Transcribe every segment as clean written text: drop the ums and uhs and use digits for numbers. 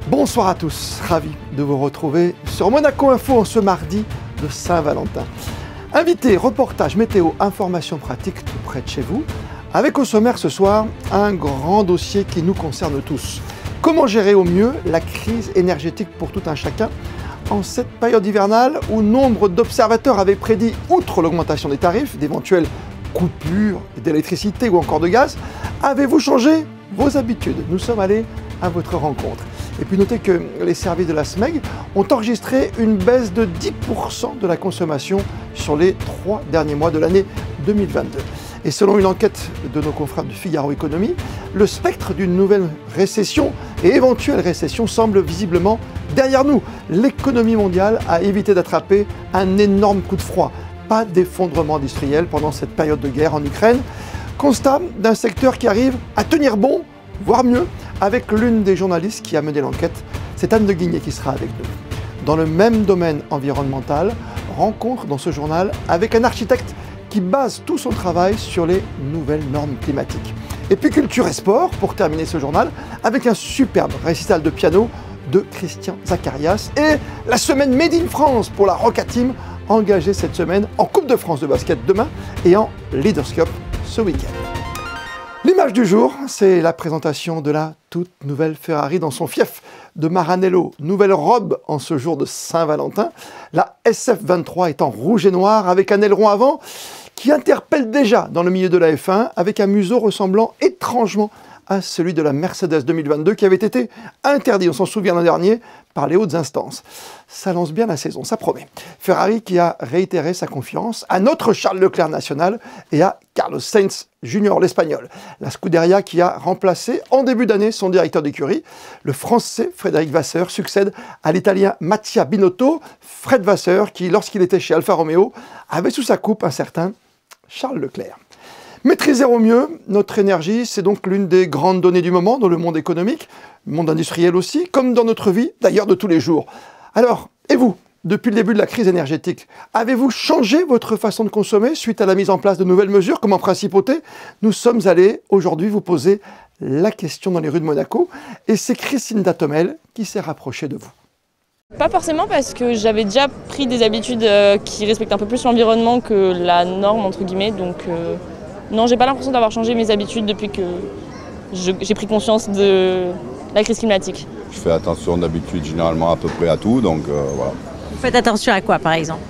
Bonsoir à tous, ravi de vous retrouver sur Monaco Info en ce mardi de Saint-Valentin. Invités, reportages, météo, informations pratiques tout près de chez vous. Avec au sommaire ce soir, un grand dossier qui nous concerne tous. Comment gérer au mieux la crise énergétique pour tout un chacun en cette période hivernale où nombre d'observateurs avaient prédit, outre l'augmentation des tarifs, d'éventuelles coupures d'électricité ou encore de gaz. Avez-vous changé vos habitudes? Nous sommes allés à votre rencontre. Et puis notez que les services de la SMEG ont enregistré une baisse de 10% de la consommation sur les 3 derniers mois de l'année 2022. Et selon une enquête de nos confrères du Figaro Économie, le spectre d'une nouvelle récession et éventuelle récession semble visiblement derrière nous. L'économie mondiale a évité d'attraper un énorme coup de froid. Pas d'effondrement industriel pendant cette période de guerre en Ukraine. Constat d'un secteur qui arrive à tenir bon, voire mieux, avec l'une des journalistes qui a mené l'enquête, c'est Anne de Guigné qui sera avec nous. Dans le même domaine environnemental, rencontre dans ce journal avec un architecte qui base tout son travail sur les nouvelles normes climatiques. Et puis culture et sport, pour terminer ce journal, avec un superbe récital de piano de Christian Zacharias et la semaine Made in France pour la Roca Team, engagée cette semaine en Coupe de France de basket demain et en Leaders Cup ce week-end. L'image du jour, c'est la présentation de la toute nouvelle Ferrari dans son fief de Maranello. Nouvelle robe en ce jour de Saint-Valentin. La SF23 est en rouge et noir avec un aileron avant qui interpelle déjà dans le milieu de la F1 avec un museau ressemblant étrangement à celui de la Mercedes 2022 qui avait été interdit, on s'en souvient l'an dernier, par les hautes instances. Ça lance bien la saison, ça promet. Ferrari qui a réitéré sa confiance à notre Charles Leclerc national et à Carlos Sainz Junior, l'Espagnol. La Scuderia qui a remplacé en début d'année son directeur d'écurie. Le Français Frédéric Vasseur succède à l'Italien Mattia Binotto. Fred Vasseur qui, lorsqu'il était chez Alfa Romeo, avait sous sa coupe un certain Charles Leclerc. Maîtriser au mieux notre énergie, c'est donc l'une des grandes données du moment dans le monde économique, le monde industriel aussi, comme dans notre vie, d'ailleurs de tous les jours. Alors, et vous, depuis le début de la crise énergétique, avez-vous changé votre façon de consommer suite à la mise en place de nouvelles mesures, comme en Principauté? Nous sommes allés aujourd'hui vous poser la question dans les rues de Monaco, et c'est Christine Datomel qui s'est rapprochée de vous. Pas forcément parce que j'avais déjà pris des habitudes qui respectent un peu plus l'environnement que la norme, entre guillemets, donc... Non, j'ai pas l'impression d'avoir changé mes habitudes depuis que j'ai pris conscience de la crise climatique. Je fais attention d'habitude généralement à peu près à tout, donc voilà. Vous faites attention à quoi par exemple?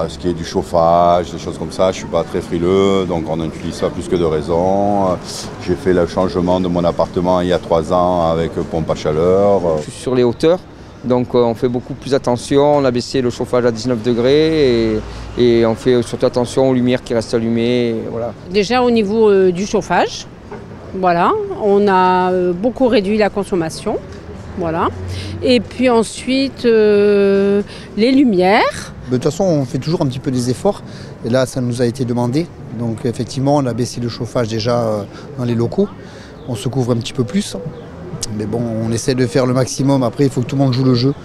Ce qui est du chauffage, des choses comme ça, je suis pas très frileux, donc on utilise ça plus que de raison. J'ai fait le changement de mon appartement il y a 3 ans avec pompe à chaleur. Je suis sur les hauteurs. Donc on fait beaucoup plus attention, on a baissé le chauffage à 19 degrés et on fait surtout attention aux lumières qui restent allumées. Voilà. Déjà au niveau du chauffage, voilà, on a beaucoup réduit la consommation. Voilà. Et puis ensuite, les lumières. De toute façon, on fait toujours un petit peu des efforts. Et là, ça nous a été demandé. Donc effectivement, on a baissé le chauffage déjà dans les locaux. On se couvre un petit peu plus. Mais bon, on essaie de faire le maximum. Après, il faut que tout le monde joue le jeu.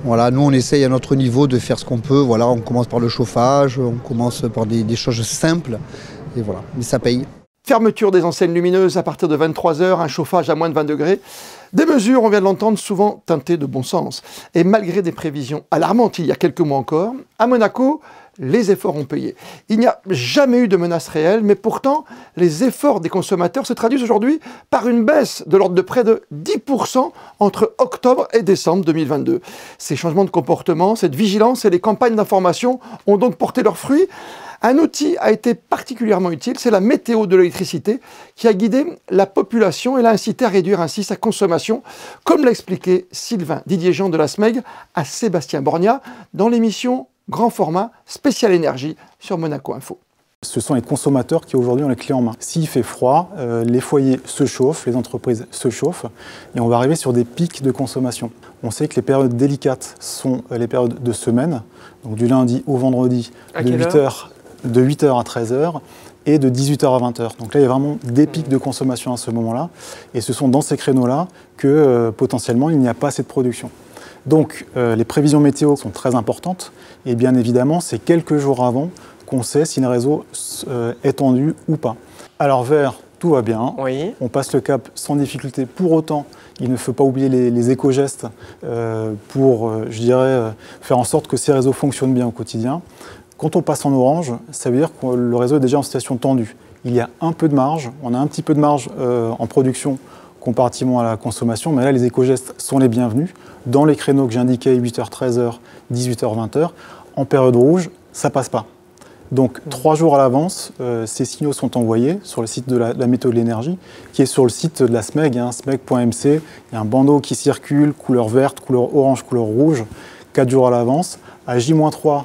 Voilà, nous, on essaye à notre niveau de faire ce qu'on peut. Voilà, on commence par le chauffage, on commence par des choses simples. Et voilà, mais ça paye. Fermeture des enseignes lumineuses à partir de 23 h, un chauffage à moins de 20 degrés. Des mesures, on vient de l'entendre, souvent teintées de bon sens. Et malgré des prévisions alarmantes il y a quelques mois encore, à Monaco, les efforts ont payé. Il n'y a jamais eu de menace réelle, mais pourtant, les efforts des consommateurs se traduisent aujourd'hui par une baisse de l'ordre de près de 10% entre octobre et décembre 2022. Ces changements de comportement, cette vigilance et les campagnes d'information ont donc porté leurs fruits. Un outil a été particulièrement utile, c'est la météo de l'électricité qui a guidé la population et l'a incité à réduire ainsi sa consommation, comme l'a expliqué Sylvain Didier-Jean de la SMEG à Sébastien Borgna dans l'émission Grand Format Spécial Énergie sur Monaco Info. Ce sont les consommateurs qui aujourd'hui ont les clés en main. S'il fait froid, les foyers se chauffent, les entreprises se chauffent et on va arriver sur des pics de consommation. On sait que les périodes délicates sont les périodes de semaine, donc du lundi au vendredi de 8h à 13h et de 18h à 20h. Donc là, il y a vraiment des pics de consommation à ce moment-là et ce sont dans ces créneaux-là que potentiellement il n'y a pas assez de production. Donc les prévisions météo sont très importantes et bien évidemment, c'est quelques jours avant qu'on sait si le réseau est tendu ou pas. Alors vert, tout va bien, oui. On passe le cap sans difficulté. Pour autant, Il ne faut pas oublier les éco-gestes pour, je dirais, faire en sorte que ces réseaux fonctionnent bien au quotidien. Quand on passe en orange, ça veut dire que le réseau est déjà en situation tendue. Il y a un peu de marge, on a un petit peu de marge en production comparativement à la consommation, mais là les éco-gestes sont les bienvenus. Dans les créneaux que j'indiquais, 8h, 13h, 18h, 20h, en période rouge, ça passe pas. Donc 3 jours à l'avance, ces signaux sont envoyés sur le site de la météo de l'énergie, qui est sur le site de la SMEG, smeg.mc. Il y a un bandeau qui circule, couleur verte, couleur orange, couleur rouge, 4 jours à l'avance. À J-3,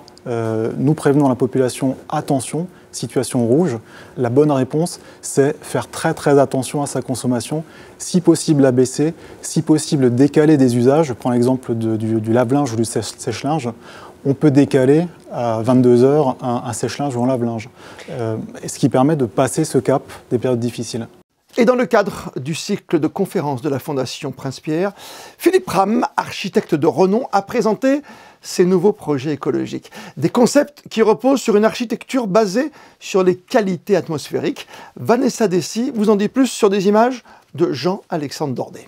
nous prévenons la population, attention, situation rouge. La bonne réponse, c'est faire très très attention à sa consommation, si possible abaisser, si possible décaler des usages. Je prends l'exemple du lave-linge ou du sèche-linge. On peut décaler à 22h un sèche-linge ou un lave-linge, ce qui permet de passer ce cap des périodes difficiles. Et dans le cadre du cycle de conférences de la Fondation Prince-Pierre, Philippe Ram, architecte de renom, a présenté ses nouveaux projets écologiques. Des concepts qui reposent sur une architecture basée sur les qualités atmosphériques. Vanessa Dessy vous en dit plus sur des images de Jean-Alexandre Dordet.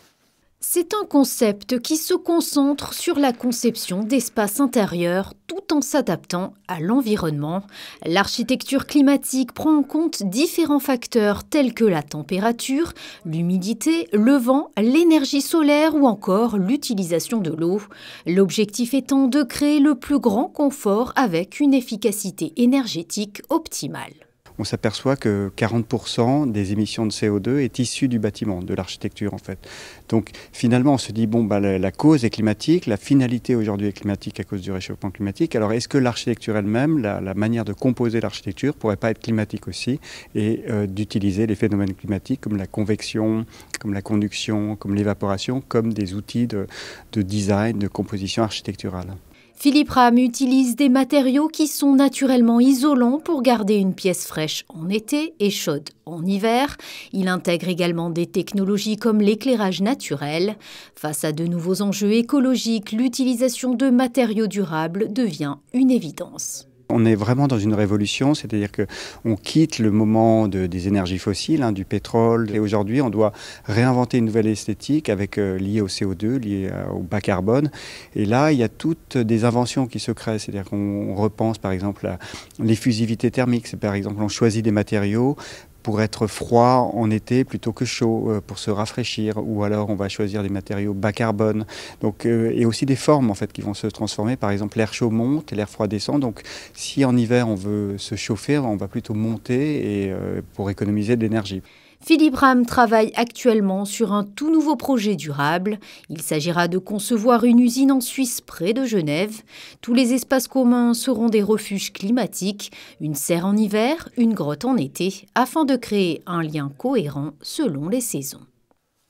C'est un concept qui se concentre sur la conception d'espaces intérieurs tout en s'adaptant à l'environnement. L'architecture climatique prend en compte différents facteurs tels que la température, l'humidité, le vent, l'énergie solaire ou encore l'utilisation de l'eau. L'objectif étant de créer le plus grand confort avec une efficacité énergétique optimale. On s'aperçoit que 40% des émissions de CO2 est issue du bâtiment, de l'architecture en fait. Donc finalement on se dit, bon, la cause est climatique, la finalité aujourd'hui est climatique à cause du réchauffement climatique. Alors est-ce que l'architecture elle-même, la manière de composer l'architecture pourrait pas être climatique aussi et d'utiliser les phénomènes climatiques comme la convection, comme la conduction, comme l'évaporation, comme des outils de design, de composition architecturale. Philippe Ram utilise des matériaux qui sont naturellement isolants pour garder une pièce fraîche en été et chaude en hiver. Il intègre également des technologies comme l'éclairage naturel. Face à de nouveaux enjeux écologiques, l'utilisation de matériaux durables devient une évidence. On est vraiment dans une révolution, c'est-à-dire qu'on quitte le moment des énergies fossiles, du pétrole, et aujourd'hui on doit réinventer une nouvelle esthétique liée au CO2, liée au bas carbone. Et là, il y a toutes des inventions qui se créent, c'est-à-dire qu'on repense par exemple à l'effusivité thermique, c'est par exemple on choisit des matériaux pour être froid en été plutôt que chaud, pour se rafraîchir, ou alors on va choisir des matériaux bas carbone. Donc, et aussi des formes en fait qui vont se transformer. Par exemple, l'air chaud monte et l'air froid descend. Donc, si en hiver on veut se chauffer, on va plutôt monter pour économiser de l'énergie. Philippe Ram travaille actuellement sur un tout nouveau projet durable. Il s'agira de concevoir une usine en Suisse près de Genève. Tous les espaces communs seront des refuges climatiques, une serre en hiver, une grotte en été, afin de créer un lien cohérent selon les saisons.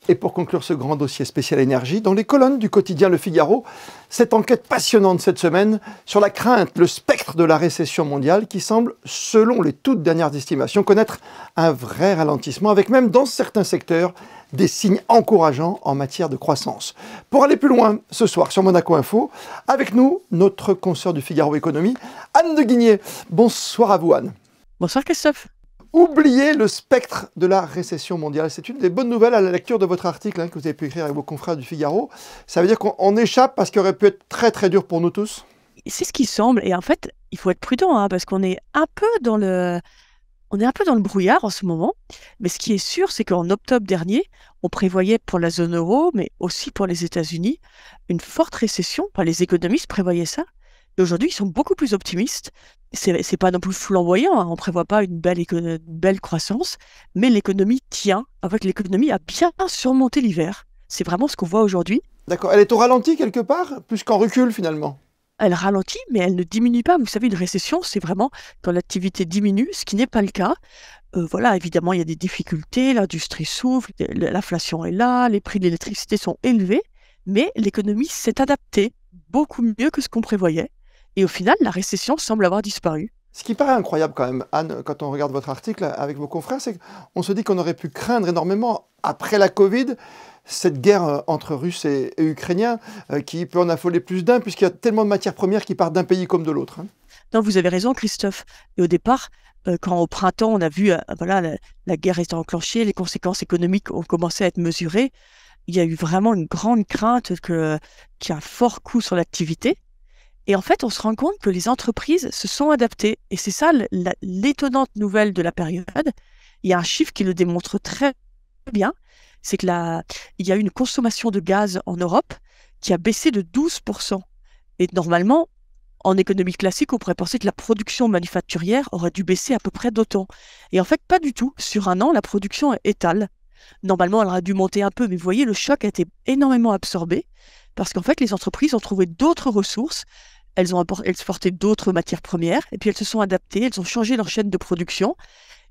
Et pour conclure ce grand dossier spécial énergie, dans les colonnes du quotidien Le Figaro, cette enquête passionnante cette semaine sur la crainte, le spectre de la récession mondiale qui semble, selon les toutes dernières estimations, connaître un vrai ralentissement, avec même dans certains secteurs des signes encourageants en matière de croissance. Pour aller plus loin, ce soir sur Monaco Info, avec nous, notre consoeur du Figaro Économie, Anne de Guigné. Bonsoir à vous Anne. Bonsoir Christophe. Oubliez le spectre de la récession mondiale. C'est une des bonnes nouvelles à la lecture de votre article que vous avez pu écrire avec vos confrères du Figaro. Ça veut dire qu'on échappe parce qu'il aurait pu être très très dur pour nous tous. C'est ce qui semble. Et en fait, il faut être prudent parce qu'on est un peu dans le brouillard en ce moment. Mais ce qui est sûr, c'est qu'en octobre dernier, on prévoyait pour la zone euro, mais aussi pour les États-Unis, une forte récession. Enfin, les économistes prévoyaient ça. Et aujourd'hui, ils sont beaucoup plus optimistes. C'est pas non plus flamboyant, on ne prévoit pas une belle croissance, mais l'économie tient. En fait, l'économie a bien surmonté l'hiver. C'est vraiment ce qu'on voit aujourd'hui. D'accord. Elle est au ralenti quelque part, plus qu'en recul finalement. Elle ralentit, mais elle ne diminue pas. Vous savez, une récession, c'est vraiment quand l'activité diminue, ce qui n'est pas le cas. Voilà, évidemment, il y a des difficultés, l'industrie souffre, l'inflation est là, les prix de l'électricité sont élevés, mais l'économie s'est adaptée beaucoup mieux que ce qu'on prévoyait. Et au final, la récession semble avoir disparu. Ce qui paraît incroyable quand même, Anne, quand on regarde votre article avec vos confrères, c'est qu'on se dit qu'on aurait pu craindre énormément, après la Covid, cette guerre entre Russes et Ukrainiens qui peut en affoler plus d'un, puisqu'il y a tellement de matières premières qui partent d'un pays comme de l'autre. Non, vous avez raison, Christophe. Et au départ, quand au printemps, on a vu la guerre étant enclenchée, les conséquences économiques ont commencé à être mesurées, il y a eu vraiment une grande crainte qu'il y a un fort coût sur l'activité. Et en fait, on se rend compte que les entreprises se sont adaptées. Et c'est ça l'étonnante nouvelle de la période. Il y a un chiffre qui le démontre très bien, c'est qu'il y a eu une consommation de gaz en Europe qui a baissé de 12%. Et normalement, en économie classique, on pourrait penser que la production manufacturière aurait dû baisser à peu près d'autant. Et en fait, pas du tout. Sur un an, la production est étale. Normalement, elle aurait dû monter un peu, mais vous voyez, le choc a été énormément absorbé parce qu'en fait, les entreprises ont trouvé d'autres ressources, elles ont exporté d'autres matières premières, et puis elles se sont adaptées, elles ont changé leur chaîne de production.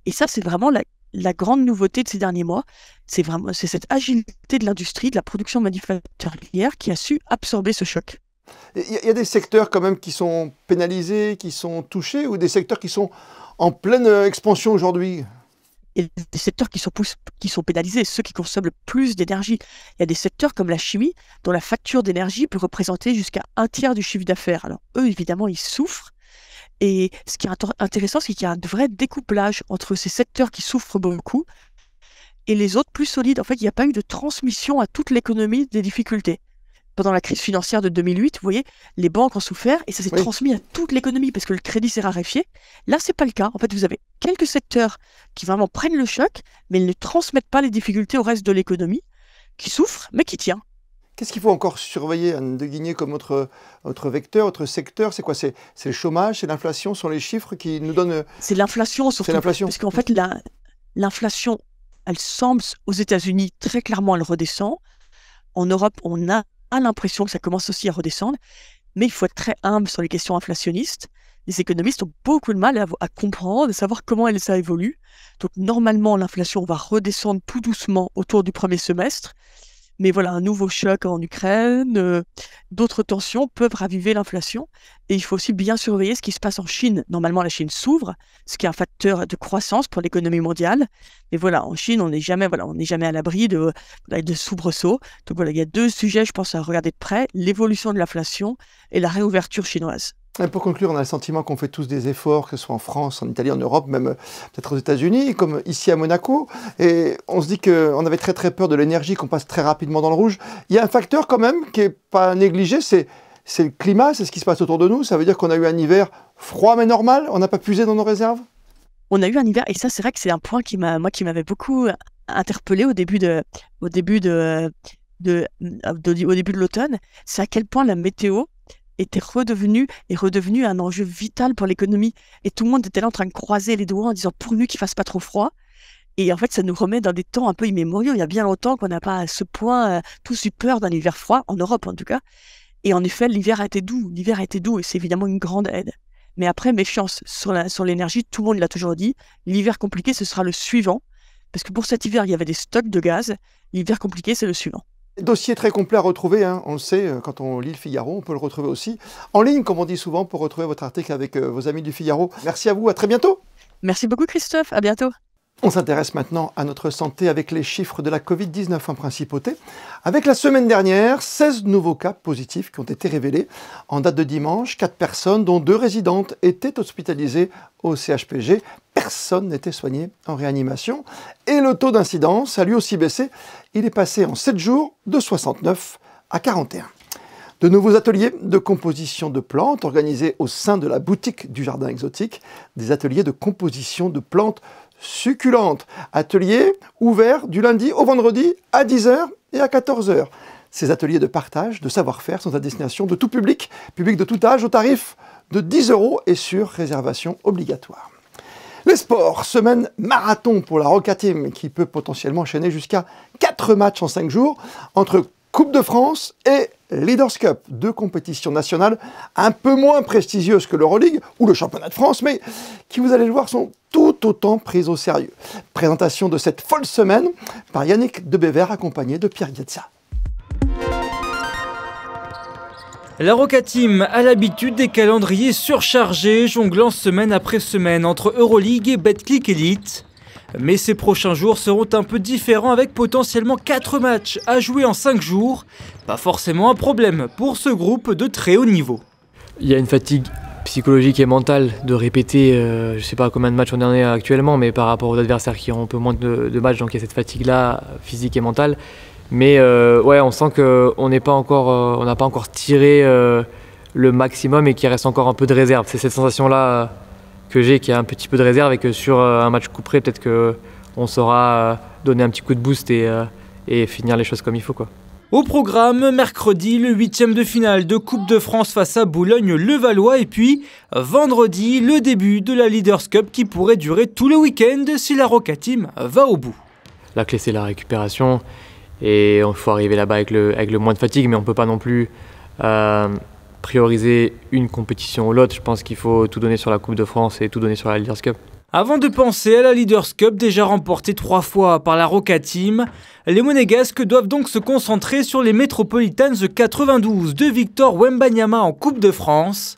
Et ça, c'est vraiment la grande nouveauté de ces derniers mois. C'est cette agilité de l'industrie, de la production manufacturière qui a su absorber ce choc. Il y a des secteurs quand même qui sont pénalisés, qui sont touchés, ou des secteurs qui sont en pleine expansion aujourd'hui? Il y a des secteurs qui sont pénalisés, ceux qui consomment le plus d'énergie. Il y a des secteurs comme la chimie, dont la facture d'énergie peut représenter jusqu'à 1/3 du chiffre d'affaires. Alors eux, évidemment, ils souffrent. Et ce qui est intéressant, c'est qu'il y a un vrai découplage entre ces secteurs qui souffrent beaucoup et les autres plus solides. En fait, il n'y a pas eu de transmission à toute l'économie des difficultés. Pendant la crise financière de 2008, vous voyez, les banques ont souffert et ça s'est transmis à toute l'économie parce que le crédit s'est raréfié. Là, c'est pas le cas. En fait, vous avez quelques secteurs qui vraiment prennent le choc, mais ils ne transmettent pas les difficultés au reste de l'économie, qui souffre, mais qui tient. Qu'est-ce qu'il faut encore surveiller, Anne de Guigné, comme autre vecteur, autre secteur? C'est quoi? C'est le chômage, c'est l'inflation, sont les chiffres qui nous donnent... C'est l'inflation surtout. C'est l'inflation. Parce qu'en fait, l'inflation, elle semble, aux États-Unis, très clairement, elle redescend. En Europe, on a l'impression que ça commence aussi à redescendre, mais il faut être très humble sur les questions inflationnistes. Les économistes ont beaucoup de mal à comprendre, à savoir comment ça évolue. Donc normalement, l'inflation va redescendre tout doucement autour du premier semestre. Mais voilà, un nouveau choc en Ukraine, d'autres tensions peuvent raviver l'inflation. Et il faut aussi bien surveiller ce qui se passe en Chine. Normalement, la Chine s'ouvre, ce qui est un facteur de croissance pour l'économie mondiale. Mais voilà, en Chine, on n'est jamais à l'abri de soubresauts. Donc voilà, il y a deux sujets, je pense, à regarder de près, l'évolution de l'inflation et la réouverture chinoise. Et pour conclure, on a le sentiment qu'on fait tous des efforts, que ce soit en France, en Italie, en Europe, même peut-être aux États-Unis, comme ici à Monaco. Et on se dit qu'on avait très peur de l'énergie, qu'on passe très rapidement dans le rouge. Il y a un facteur quand même qui n'est pas négligé, c'est le climat, c'est ce qui se passe autour de nous. Ça veut dire qu'on a eu un hiver froid mais normal, on n'a pas puisé dans nos réserves? On a eu un hiver, et ça c'est vrai que c'est un point qui m'avait beaucoup interpellé au début de l'automne. C'est à quel point la météo était redevenu un enjeu vital pour l'économie. Et tout le monde était là en train de croiser les doigts en disant pourvu qu'il fasse pas trop froid. Et en fait, ça nous remet dans des temps un peu immémoriaux. Il y a bien longtemps qu'on n'a pas à ce point tous eu peur d'un hiver froid, en Europe en tout cas. Et en effet, l'hiver a été doux, et c'est évidemment une grande aide. Mais après, méfiance sur l'énergie, tout le monde l'a toujours dit. L'hiver compliqué, ce sera le suivant. Parce que pour cet hiver, il y avait des stocks de gaz. L'hiver compliqué, c'est le suivant. Dossier très complet à retrouver, on le sait, quand on lit le Figaro, on peut le retrouver aussi en ligne, comme on dit souvent, pour retrouver votre article avec vos amis du Figaro. Merci à vous, à très bientôt. Merci beaucoup Christophe, à bientôt. On s'intéresse maintenant à notre santé avec les chiffres de la Covid-19 en principauté. Avec la semaine dernière, 16 nouveaux cas positifs qui ont été révélés. En date de dimanche, 4 personnes, dont 2 résidentes, étaient hospitalisées au CHPG. Personne n'était soigné en réanimation. Et le taux d'incidence a lui aussi baissé. Il est passé en 7 jours de 69 à 41. De nouveaux ateliers de composition de plantes organisés au sein de la boutique du Jardin Exotique. Des ateliers de composition de plantes succulentes. Ateliers ouverts du lundi au vendredi à 10h et à 14h. Ces ateliers de partage, de savoir-faire sont à destination de tout public, public de tout âge, au tarif de 10 € et sur réservation obligatoire. Les sports, semaine marathon pour la Roca Team qui peut potentiellement enchaîner jusqu'à 4 matchs en 5 jours entre Coupe de France et Leaders Cup, 2 compétitions nationales un peu moins prestigieuses que l'Euroleague ou le Championnat de France, mais qui, vous allez le voir, sont tout autant prises au sérieux. Présentation de cette folle semaine par Yannick Debévert, accompagné de Pierre Guetza. La Roca Team a l'habitude des calendriers surchargés, jonglant semaine après semaine entre Euroleague et Betclic Elite. Mais ces prochains jours seront un peu différents avec potentiellement 4 matchs à jouer en 5 jours. Pas forcément un problème pour ce groupe de très haut niveau. Il y a une fatigue psychologique et mentale de répéter, je ne sais pas combien de matchs on en est actuellement, mais par rapport aux adversaires qui ont un peu moins de matchs, donc il y a cette fatigue-là, physique et mentale. Mais ouais, on sent qu'on n'a pas encore tiré le maximum et qu'il reste encore un peu de réserve. C'est cette sensation-là que j'ai, qu'il y a un petit peu de réserve et que sur un match coup près, peut-être qu'on saura donner un petit coup de boost et finir les choses comme il faut, quoi. Au programme, mercredi, le 8e de finale de Coupe de France face à Boulogne-Levallois et puis vendredi, le début de la Leaders Cup qui pourrait durer tout le week-end si la Roca Team va au bout. La clé, c'est la récupération et il faut arriver là-bas avec le moins de fatigue, mais on ne peut pas non plus prioriser une compétition ou l'autre. Je pense qu'il faut tout donner sur la Coupe de France et tout donner sur la Leaders Cup. Avant de penser à la Leaders Cup déjà remportée 3 fois par la Roca Team, les Monégasques doivent donc se concentrer sur les Metropolitans 92 de Victor Wembanyama en Coupe de France.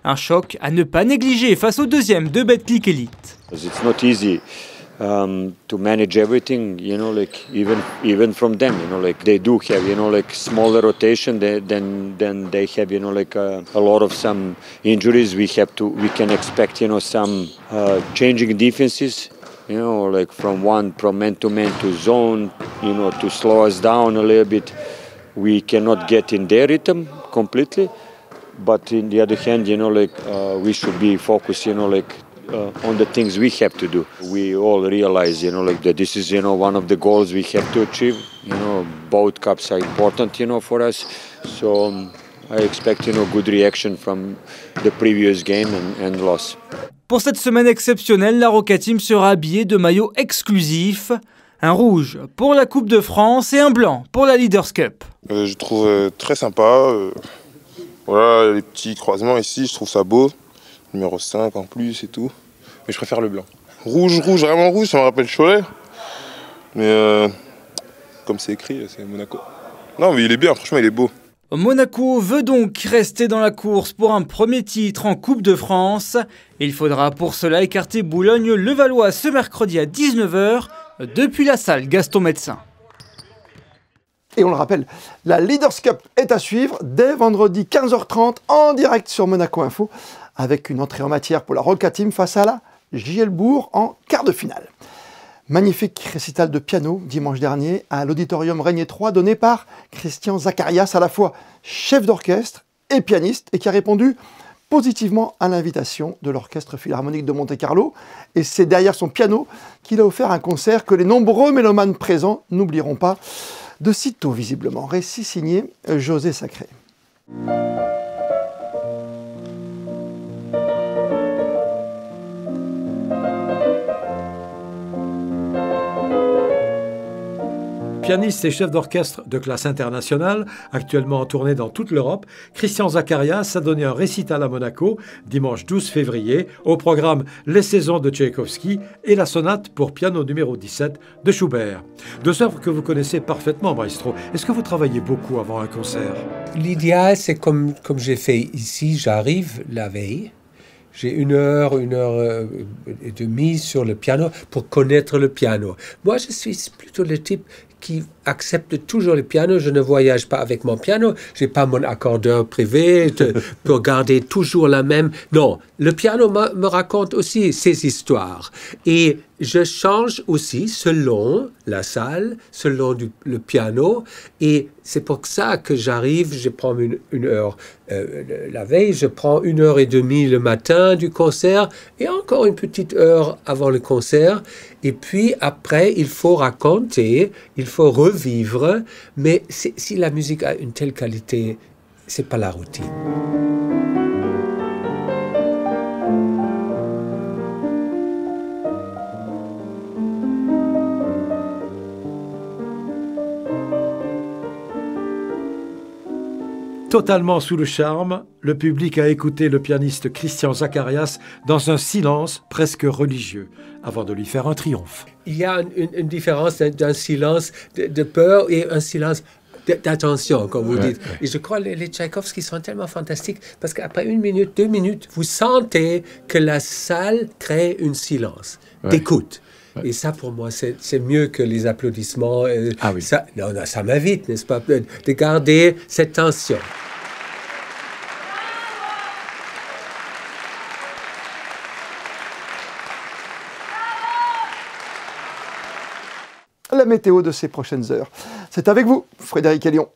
Un choc à ne pas négliger face au deuxième de Betclic Elite. It's not easy to manage everything, like even from them, like they do have, like smaller rotation than they have, like a lot of some injuries. We can expect, some changing defenses, like from man to man to zone, to slow us down a little bit. We cannot get in their rhythm completely, but on the other hand, we should be focused, on the things we have to do. We all realize, like that this is, one of the goals we have to achieve. Both cups are important, for us. So I expect, good reaction from the previous game and loss. Pour cette semaine exceptionnelle, la Roca Team sera habillée de maillots exclusifs. Un rouge pour la Coupe de France et un blanc pour la Leaders Cup. Je trouve très sympa. Voilà, les petits croisements ici, je trouve ça beau. Numéro 5 en plus et tout. Mais je préfère le blanc. Rouge, vraiment rouge, ça me rappelle Cholet. Mais comme c'est écrit, c'est Monaco. Non mais il est bien, franchement il est beau. Monaco veut donc rester dans la course pour un premier titre en Coupe de France. Il faudra pour cela écarter Boulogne-Levallois ce mercredi à 19 h depuis la salle Gaston Médecin. Et on le rappelle, la Leaders Cup est à suivre dès vendredi 15 h 30 en direct sur Monaco Info, avec une entrée en matière pour la Roca Team face à la Gielbourg en quart de finale. Magnifique récital de piano dimanche dernier à l'auditorium Régnier 3 donné par Christian Zacharias, à la fois chef d'orchestre et pianiste, et qui a répondu positivement à l'invitation de l'Orchestre Philharmonique de Monte-Carlo. Et c'est derrière son piano qu'il a offert un concert que les nombreux mélomanes présents n'oublieront pas de sitôt visiblement. Récit signé José Sacré. Pianiste et chef d'orchestre de classe internationale, actuellement en tournée dans toute l'Europe, Christian Zacharias a donné un récital à Monaco dimanche 12 février, au programme Les Saisons de Tchaïkovski et la sonate pour piano numéro 17 de Schubert. Deux œuvres que vous connaissez parfaitement, maestro. Est-ce que vous travaillez beaucoup avant un concert? L'idéal, c'est comme j'ai fait ici, j'arrive la veille. J'ai une heure et demie sur le piano pour connaître le piano. Moi, je suis plutôt le type qui accepte toujours le piano. Je ne voyage pas avec mon piano. Je n'ai pas mon accordeur privé pour garder toujours la même. Non, le piano me raconte aussi ses histoires. Et je change aussi selon la salle, selon le piano. Et c'est pour ça que j'arrive, je prends une heure la veille, je prends 1 heure et demie le matin du concert et encore une petite heure avant le concert. Et puis après, il faut raconter, il faut revivre. Mais si la musique a une telle qualité, c'est pas la routine. Totalement sous le charme, le public a écouté le pianiste Christian Zacharias dans un silence presque religieux, avant de lui faire un triomphe. Il y a une différence d'un silence de peur et un silence d'attention, comme vous dites. Et je crois que les Tchaïkovski sont tellement fantastiques, parce qu'après 1 minute, 2 minutes, vous sentez que la salle crée un silence d'écoute. Et ça, pour moi, c'est mieux que les applaudissements. Ah oui. Ça m'invite, n'est-ce pas, de garder cette tension. La météo de ces prochaines heures. C'est avec vous, Frédéric Hélion.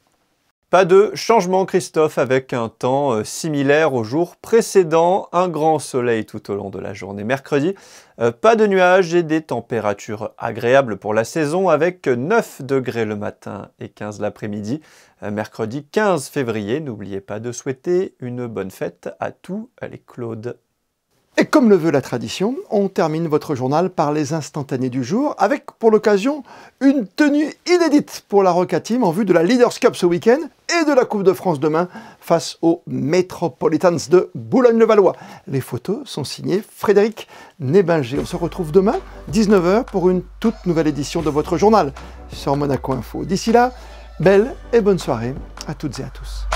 Pas de changement, Christophe, avec un temps similaire au jour précédent. Un grand soleil tout au long de la journée mercredi. Pas de nuages et des températures agréables pour la saison avec 9 degrés le matin et 15 l'après-midi. Mercredi 15 février, n'oubliez pas de souhaiter une bonne fête à tous les Claudes. Et comme le veut la tradition, on termine votre journal par les instantanés du jour avec, pour l'occasion, une tenue inédite pour la Roca Team en vue de la Leaders Cup ce week-end et de la Coupe de France demain face aux Metropolitans de Boulogne-le-Valois. Les photos sont signées Frédéric Nébinger. On se retrouve demain, 19 h, pour une toute nouvelle édition de votre journal sur Monaco Info. D'ici là, belle et bonne soirée à toutes et à tous.